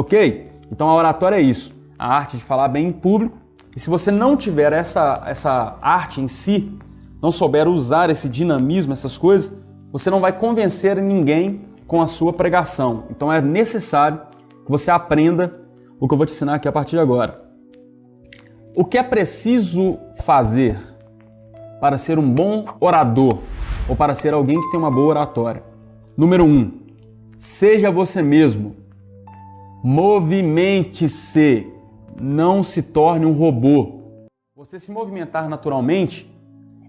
Ok? Então a oratória é isso, a arte de falar bem em público. E se você não tiver essa arte em si, não souber usar esse dinamismo, essas coisas, você não vai convencer ninguém com a sua pregação. Então é necessário que você aprenda o que eu vou te ensinar aqui a partir de agora. O que é preciso fazer para ser um bom orador ou para ser alguém que tem uma boa oratória? Número 1, seja você mesmo. Movimente-se, não se torne um robô. Você se movimentar naturalmente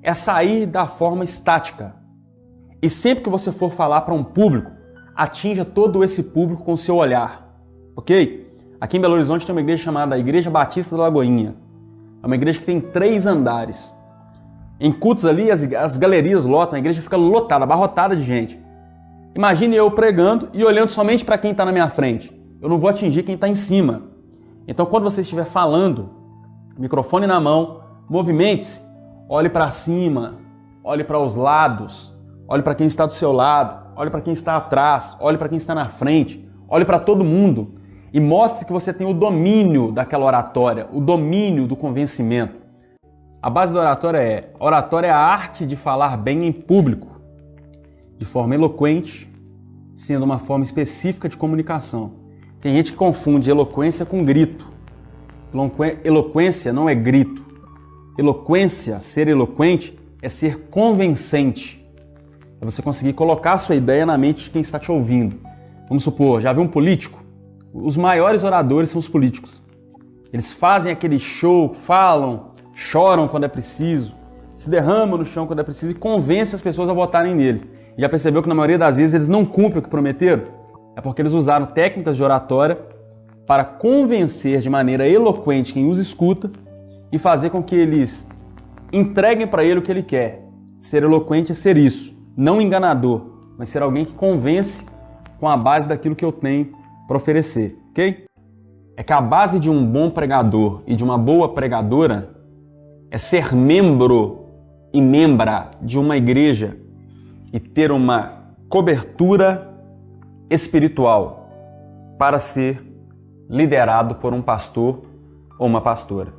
é sair da forma estática. E sempre que você for falar para um público, atinja todo esse público com o seu olhar, ok? Aqui em Belo Horizonte tem uma igreja chamada Igreja Batista da Lagoinha. É uma igreja que tem 3 andares. Em cultos ali, as galerias lotam, a igreja fica lotada, abarrotada de gente. Imagine eu pregando e olhando somente para quem está na minha frente. Eu não vou atingir quem está em cima. Então, quando você estiver falando, microfone na mão, movimente-se, olhe para cima, olhe para os lados, olhe para quem está do seu lado, olhe para quem está atrás, olhe para quem está na frente, olhe para todo mundo e mostre que você tem o domínio daquela oratória, o domínio do convencimento. A base da oratória é a arte de falar bem em público, de forma eloquente, sendo uma forma específica de comunicação. Tem gente que confunde eloquência com grito. Eloquência não é grito. Eloquência, ser eloquente, é ser convincente. É você conseguir colocar a sua ideia na mente de quem está te ouvindo. Vamos supor, já viu um político? Os maiores oradores são os políticos. Eles fazem aquele show, falam, choram quando é preciso, se derramam no chão quando é preciso e convencem as pessoas a votarem neles. E já percebeu que na maioria das vezes eles não cumprem o que prometeram? É porque eles usaram técnicas de oratória para convencer de maneira eloquente quem os escuta e fazer com que eles entreguem para ele o que ele quer. Ser eloquente é ser isso, não enganador, mas ser alguém que convence com a base daquilo que eu tenho para oferecer, ok? É que a base de um bom pregador e de uma boa pregadora é ser membro e membra de uma igreja e ter uma cobertura espiritual para ser liderado por um pastor ou uma pastora.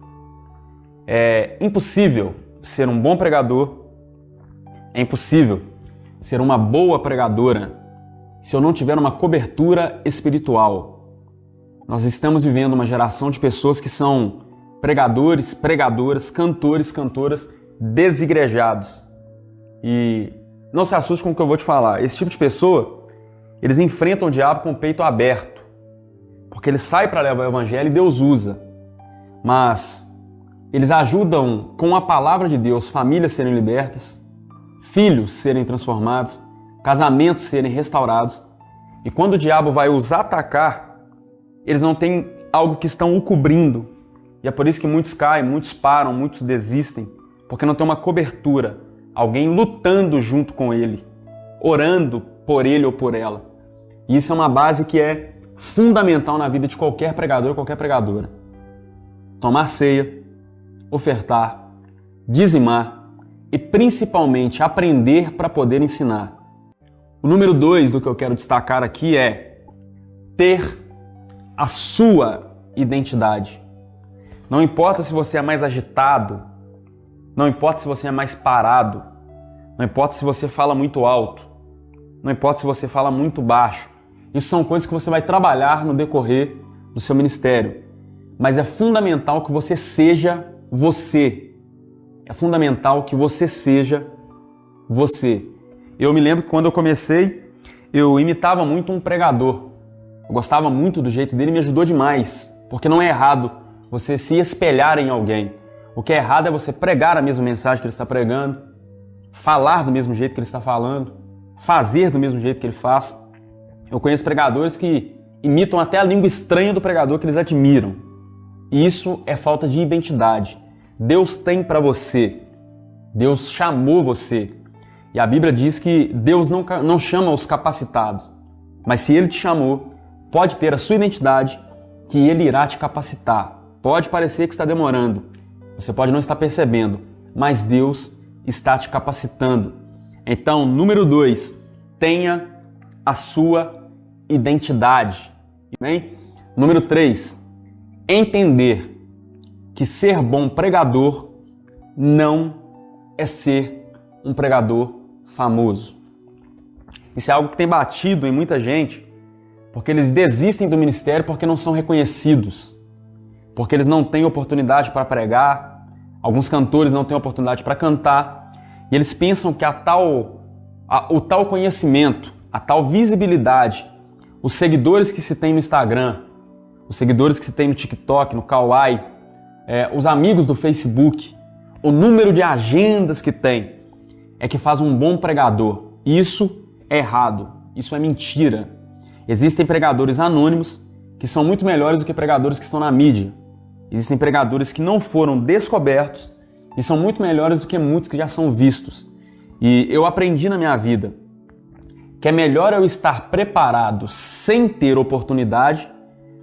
É impossível ser um bom pregador, é impossível ser uma boa pregadora se eu não tiver uma cobertura espiritual. Nós estamos vivendo uma geração de pessoas que são pregadores, pregadoras, cantores, cantoras desigrejados. E não se assuste com o que eu vou te falar. Esse tipo de pessoa, eles enfrentam o diabo com o peito aberto, porque ele sai para levar o evangelho e Deus usa. Mas eles ajudam com a palavra de Deus famílias serem libertas, filhos serem transformados, casamentos serem restaurados. E quando o diabo vai os atacar, eles não têm algo que estão o cobrindo. E é por isso que muitos caem, muitos param, muitos desistem, porque não tem uma cobertura, alguém lutando junto com ele, orando por ele ou por ela. E isso é uma base que é fundamental na vida de qualquer pregador ou qualquer pregadora. Tomar ceia, ofertar, dizimar e principalmente aprender para poder ensinar. O número 2 do que eu quero destacar aqui é ter a sua identidade. Não importa se você é mais agitado, não importa se você é mais parado, não importa se você fala muito alto, não importa se você fala muito baixo. Isso são coisas que você vai trabalhar no decorrer do seu ministério. Mas é fundamental que você seja você. É fundamental que você seja você. Eu me lembro que quando eu comecei, eu imitava muito um pregador. Eu gostava muito do jeito dele e me ajudou demais. Porque não é errado você se espelhar em alguém. O que é errado é você pregar a mesma mensagem que ele está pregando, falar do mesmo jeito que ele está falando, fazer do mesmo jeito que ele faz. Eu conheço pregadores que imitam até a língua estranha do pregador que eles admiram. E isso é falta de identidade. Deus tem para você. Deus chamou você. E a Bíblia diz que Deus não chama os capacitados. Mas se Ele te chamou, pode ter a sua identidade que Ele irá te capacitar. Pode parecer que está demorando. Você pode não estar percebendo. Mas Deus está te capacitando. Então, número 2, tenha a sua identidade. Bem? Número 3, entender que ser bom pregador não é ser um pregador famoso. Isso é algo que tem batido em muita gente, porque eles desistem do ministério porque não são reconhecidos, porque eles não têm oportunidade para pregar, alguns cantores não têm oportunidade para cantar, e eles pensam que o tal conhecimento, a tal visibilidade, os seguidores que se tem no Instagram, os seguidores que se tem no TikTok, no Kawaii, os amigos do Facebook, o número de agendas que tem, é que faz um bom pregador. E isso é errado, isso é mentira. Existem pregadores anônimos que são muito melhores do que pregadores que estão na mídia. Existem pregadores que não foram descobertos e são muito melhores do que muitos que já são vistos. E eu aprendi na minha vida que é melhor eu estar preparado sem ter oportunidade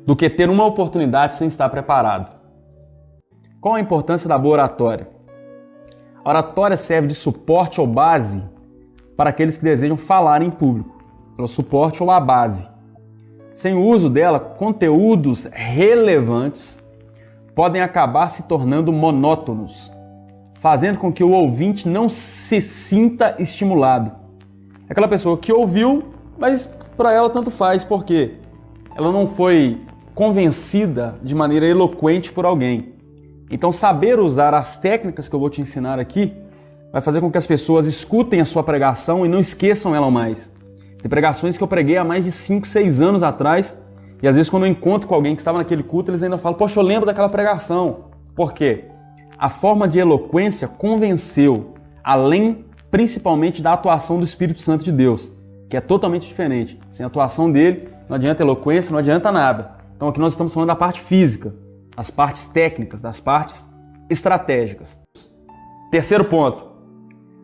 do que ter uma oportunidade sem estar preparado. Qual a importância da boa oratória? A oratória serve de suporte ou base para aqueles que desejam falar em público. É o suporte ou a base. Sem o uso dela, conteúdos relevantes podem acabar se tornando monótonos, fazendo com que o ouvinte não se sinta estimulado. É aquela pessoa que ouviu, mas para ela tanto faz, porque ela não foi convencida de maneira eloquente por alguém. Então, saber usar as técnicas que eu vou te ensinar aqui vai fazer com que as pessoas escutem a sua pregação e não esqueçam ela mais. Tem pregações que eu preguei há mais de 5, 6 anos atrás e às vezes quando eu encontro com alguém que estava naquele culto, eles ainda falam, poxa, eu lembro daquela pregação. Por quê? A forma de eloquência convenceu, além principalmente da atuação do Espírito Santo de Deus, que é totalmente diferente. Sem a atuação dele, não adianta eloquência, não adianta nada. Então aqui nós estamos falando da parte física, das partes técnicas, das partes estratégicas. Terceiro ponto,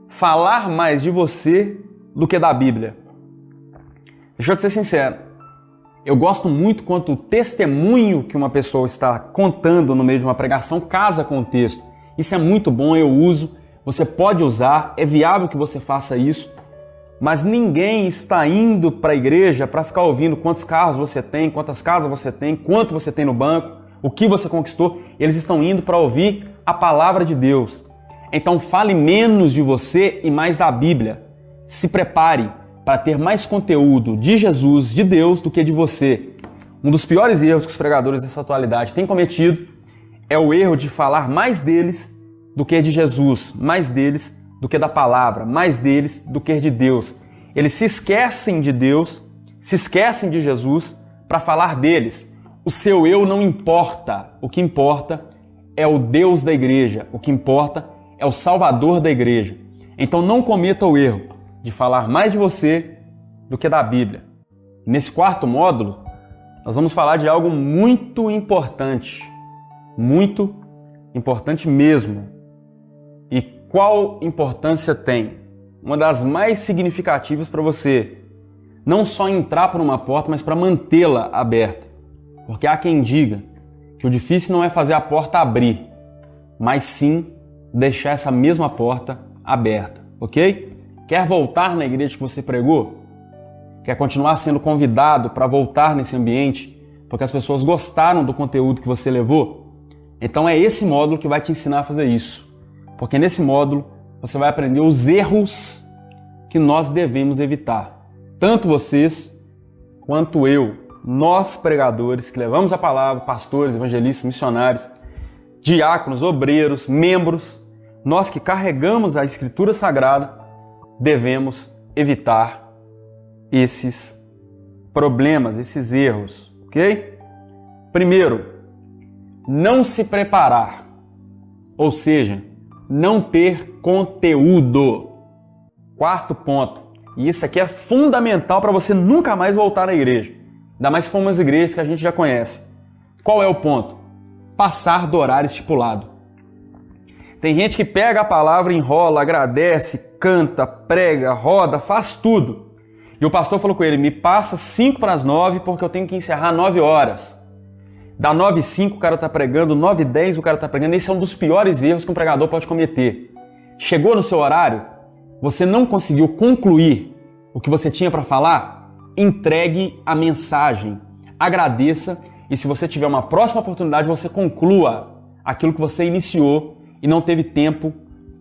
falar mais de você do que da Bíblia. Deixa eu te ser sincero, eu gosto muito quando o testemunho que uma pessoa está contando no meio de uma pregação casa com o texto. Isso é muito bom, eu uso, você pode usar, é viável que você faça isso, mas ninguém está indo para a igreja para ficar ouvindo quantos carros você tem, quantas casas você tem, quanto você tem no banco, o que você conquistou. Eles estão indo para ouvir a palavra de Deus. Então fale menos de você e mais da Bíblia. Se prepare para ter mais conteúdo de Jesus, de Deus, do que de você. Um dos piores erros que os pregadores dessa atualidade têm cometido é o erro de falar mais deles do que de Jesus, mais deles do que da palavra, mais deles do que de Deus. Eles se esquecem de Deus, se esquecem de Jesus para falar deles. O seu eu não importa. O que importa é o Deus da igreja. O que importa é o Salvador da igreja. Então não cometa o erro de falar mais de você do que da Bíblia. Nesse quarto módulo, nós vamos falar de algo muito importante mesmo. E qual importância tem? Uma das mais significativas para você não só entrar por uma porta, mas para mantê-la aberta. Porque há quem diga que o difícil não é fazer a porta abrir, mas sim deixar essa mesma porta aberta, ok? Quer voltar na igreja que você pregou? Quer continuar sendo convidado para voltar nesse ambiente porque as pessoas gostaram do conteúdo que você levou? Então é esse módulo que vai te ensinar a fazer isso. Porque nesse módulo você vai aprender os erros que nós devemos evitar. Tanto vocês quanto eu, nós pregadores que levamos a palavra, pastores, evangelistas, missionários, diáconos, obreiros, membros, nós que carregamos a Escritura Sagrada, devemos evitar esses problemas, esses erros, ok? Primeiro, não se preparar, ou seja, não ter conteúdo. Quarto ponto, e isso aqui é fundamental para você nunca mais voltar na igreja, ainda mais se for umas igrejas que a gente já conhece. Qual é o ponto? Passar do horário estipulado. Tem gente que pega a palavra, enrola, agradece, canta, prega, roda, faz tudo. E o pastor falou com ele, me passa 5 para as 9 porque eu tenho que encerrar 9 horas. Da 9h05 o cara está pregando, 9h10 o cara está pregando. Esse é um dos piores erros que um pregador pode cometer. Chegou no seu horário, você não conseguiu concluir o que você tinha para falar? Entregue a mensagem, agradeça e se você tiver uma próxima oportunidade, você conclua aquilo que você iniciou e não teve tempo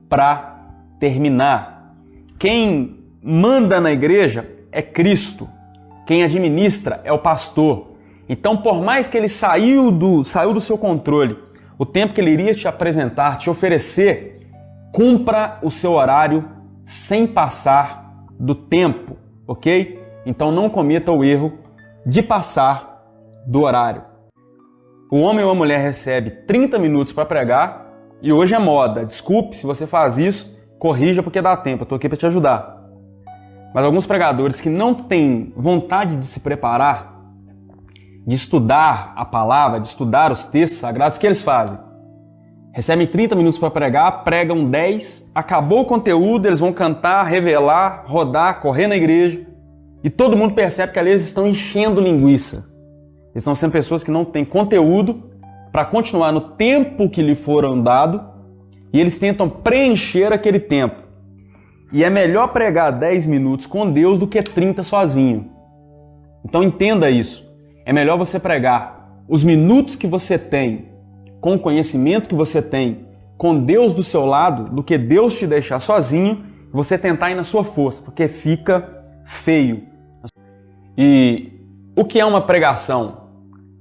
para terminar. Quem manda na igreja é Cristo. Quem administra é o pastor. Então, por mais que ele saiu do seu controle, o tempo que ele iria te apresentar, te oferecer, cumpra o seu horário sem passar do tempo, ok? Então não cometa o erro de passar do horário. O homem ou a mulher recebe 30 minutos para pregar e hoje é moda. Desculpe se você faz isso, corrija porque dá tempo, eu estou aqui para te ajudar. Mas alguns pregadores que não têm vontade de se preparar, de estudar a palavra, de estudar os textos sagrados, o que eles fazem? Recebem 30 minutos para pregar, pregam 10, acabou o conteúdo, eles vão cantar, revelar, rodar, correr na igreja e todo mundo percebe que ali eles estão enchendo linguiça. Eles estão sendo pessoas que não têm conteúdo para continuar no tempo que lhe foram dado e eles tentam preencher aquele tempo. E é melhor pregar 10 minutos com Deus do que 30 sozinho. Então entenda isso. É melhor você pregar os minutos que você tem, com o conhecimento que você tem, com Deus do seu lado, do que Deus te deixar sozinho e você tentar ir na sua força, porque fica feio. E o que é uma pregação?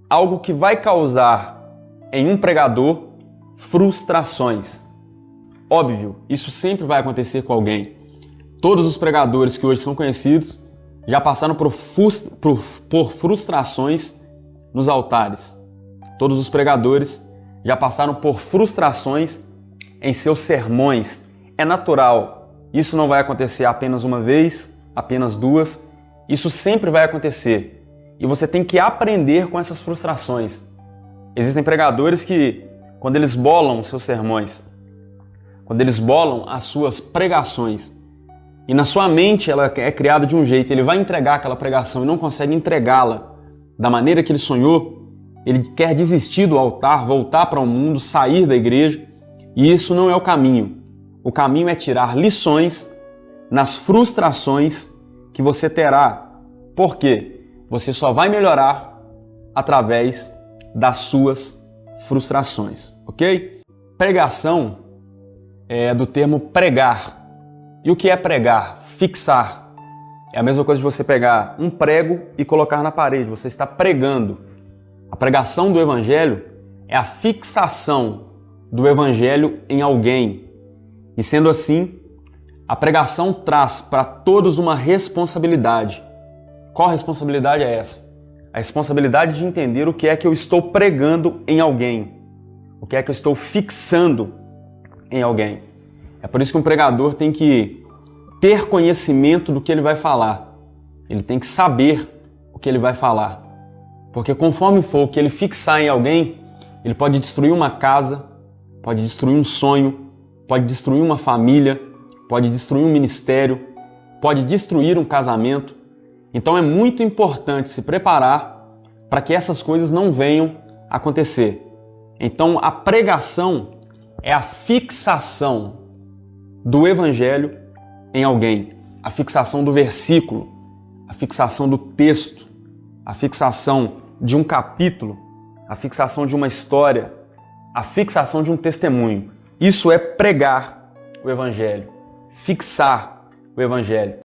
Algo que vai causar em um pregador frustrações. Óbvio, isso sempre vai acontecer com alguém. Todos os pregadores que hoje são conhecidos já passaram por frustrações nos altares. Todos os pregadores já passaram por frustrações em seus sermões. É natural. Isso não vai acontecer apenas uma vez, apenas duas. Isso sempre vai acontecer. E você tem que aprender com essas frustrações. Existem pregadores que, quando eles bolam seus sermões, quando eles bolam as suas pregações, e na sua mente ela é criada de um jeito, ele vai entregar aquela pregação e não consegue entregá-la da maneira que ele sonhou, ele quer desistir do altar, voltar para o mundo, sair da igreja, e isso não é o caminho. O caminho é tirar lições nas frustrações que você terá. Por quê? Você só vai melhorar através das suas frustrações, ok? Pregação é do termo pregar. E o que é pregar? Fixar. É a mesma coisa de você pegar um prego e colocar na parede. Você está pregando. A pregação do Evangelho é a fixação do Evangelho em alguém. E sendo assim, a pregação traz para todos uma responsabilidade. Qual responsabilidade é essa? A responsabilidade de entender o que é que eu estou pregando em alguém. O que é que eu estou fixando em alguém. É por isso que um pregador tem que ter conhecimento do que ele vai falar. Ele tem que saber o que ele vai falar. Porque conforme for o que ele fixar em alguém, ele pode destruir uma casa, pode destruir um sonho, pode destruir uma família, pode destruir um ministério, pode destruir um casamento. Então é muito importante se preparar para que essas coisas não venham acontecer. Então a pregação é a fixação do Evangelho em alguém, a fixação do versículo, a fixação do texto, a fixação de um capítulo, a fixação de uma história, a fixação de um testemunho. Isso é pregar o Evangelho, fixar o Evangelho.